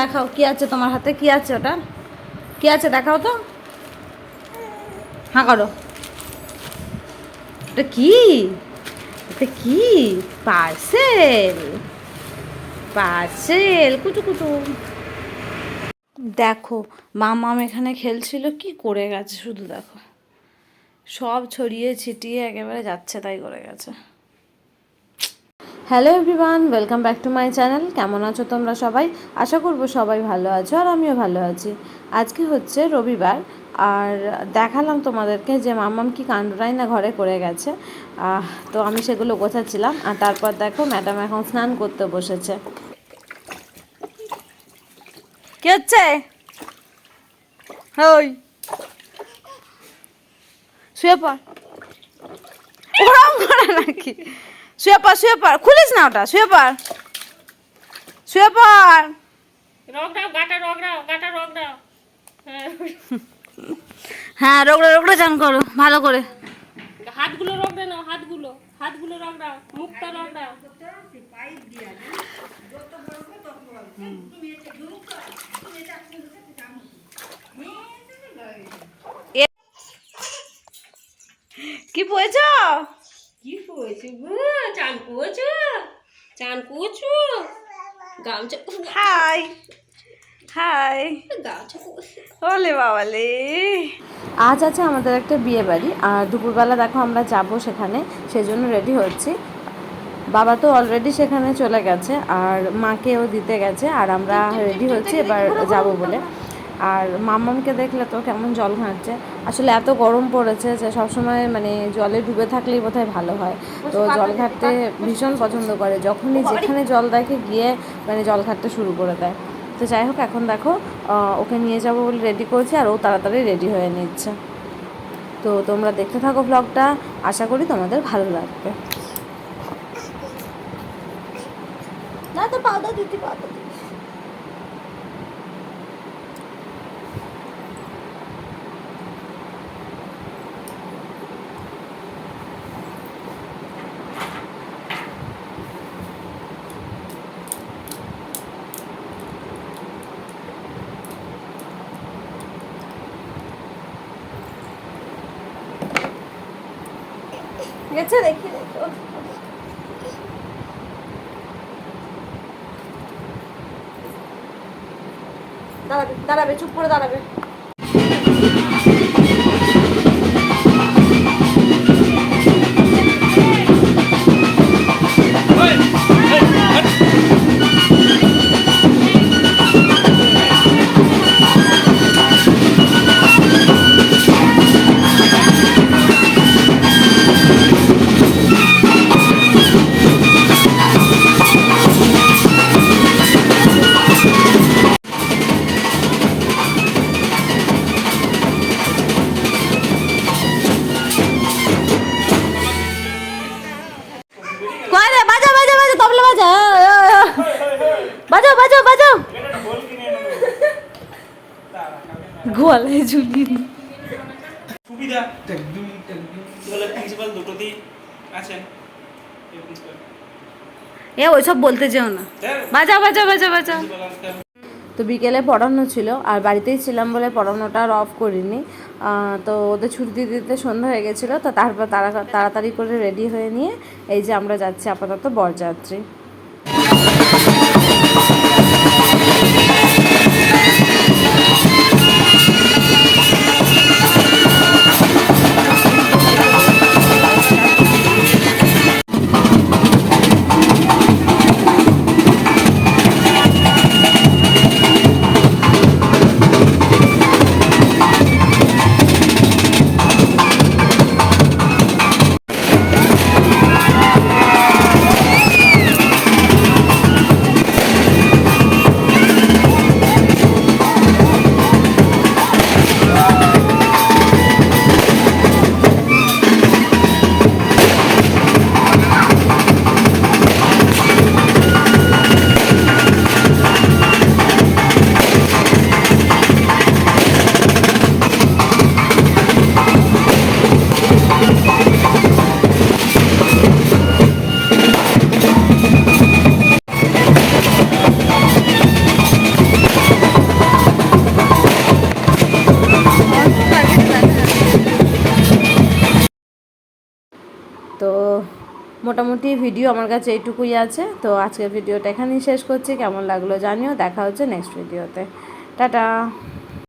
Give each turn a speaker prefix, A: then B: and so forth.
A: দেখাও কি আছে তোমার হাতে, কি আছে ওটা, কি আছে দেখাও তো, হ্যাঁ করো। এটা কি, এটা কি? পার্সেল, পার্সেল কুচু কুচু। দেখো মামাম এখানে খেলছিল, কি করে গেছে শুধু দেখো, সব ছড়িয়ে ছিটিয়ে একেবারে যাচ্ছে তাই করে গেছে। Hello everyone, welcome back to my channel. কেমন আছো তোমরা সবাই? আশা করবো সবাই ভালো আছো আর আমিও ভালো আছি। আজকে হচ্ছে রবিবার, আর দেখালাম তোমাদেরকে যে মাম্মাম কি কাণ্ডটাই না ঘরে করে গেছে। তো আমি সেগুলো গোছাচ্ছিলাম, আর তারপর দেখো ম্যাডাম এখন স্নান করতে বসেছে। কি হচ্ছে? ওই শুয়ে পড়, ওরম করে নাকি? শুয়ে পড়, শুয়ে পড়, খুলিস না ওটা, শুয়ে পড়, শুয়ে পড়। হ্যাঁ রোগড়ে রোগড়ে চান করো ভালো করে।
B: হাতগুলো রগড়ে নাও, হাতগুলো হাতগুলো রগড়াও, মুখটা রগড়াও।
A: কি পড়েছ?
B: কি হয়েছে গো? চান করছো? চান করছো? গামছা
A: হাই হাই,
B: গামছা
A: ওলে বাবালে। আজ আছে আমাদের একটা বিয়ে বাড়ি, আর দুপুরবেলা দেখো আমরা যাব সেখানে, সেজন্য রেডি হচ্ছি। বাবা তো অলরেডি সেখানে চলে গেছে, আর মাকেও দিতে গেছে, আর আমরা রেডি হচ্ছি এবার যাব বলে। আর মাম্মামকে দেখলে তো কেমন জল ঘাঁটছে। আসলে এত গরম পড়েছে যে সবসময় মানে জলে ডুবে থাকলেই বোধহয় ভালো হয়। তো জল ঘাঁটতে ভীষণ পছন্দ করে, যখনই যেখানে জল দেখে গিয়ে মানে জল ঘাঁটতে শুরু করে দেয়। তো যাই হোক, এখন দেখো ওকে নিয়ে যাবো বলে রেডি করছি, আর ও তাড়াতাড়ি রেডি হয়ে নিচ্ছে। তো তোমরা দেখতে থাকো ব্লগটা, আশা করি তোমাদের ভালো লাগবে। না তো পাউডার দিতে পাউডার দিতে। গেছে দেখি, দাঁড়াবে দাঁড়াবে, চুপ করে দাঁড়াবে। বাজাও বাজাও বাজাও, তবলা বাজাও, বাজাও বাজাও বাজাও, গোয়ালে ঝুলিয়ে
C: সুবিধা বলে প্রিন্সিপাল দুটোতেই আছেন।
A: এ ওইসব বলতে যেও না, বাজাও বাজাও বাজাও বাজাও। তো বিকেলে পড়ানো ছিল, আর বাড়িতেই ছিলাম বলে পড়ানোটা আর অফ করিনি। তো ওদের ছুটি দিতে দিতে সন্ধ্যা হয়ে গেছিলো, তো তারপর তাড়াতাড়ি করে রেডি হয়ে নিয়ে এই যে আমরা যাচ্ছি আপাতত বরযাত্রী। মোটামুটি ভিডিও আমার কাছে এইটুকুই আছে। তো আজকের ভিডিওটা এখানেই শেষ করছি। কেমন লাগলো জানিও। দেখা হচ্ছে নেক্সট ভিডিওতে। টাটা।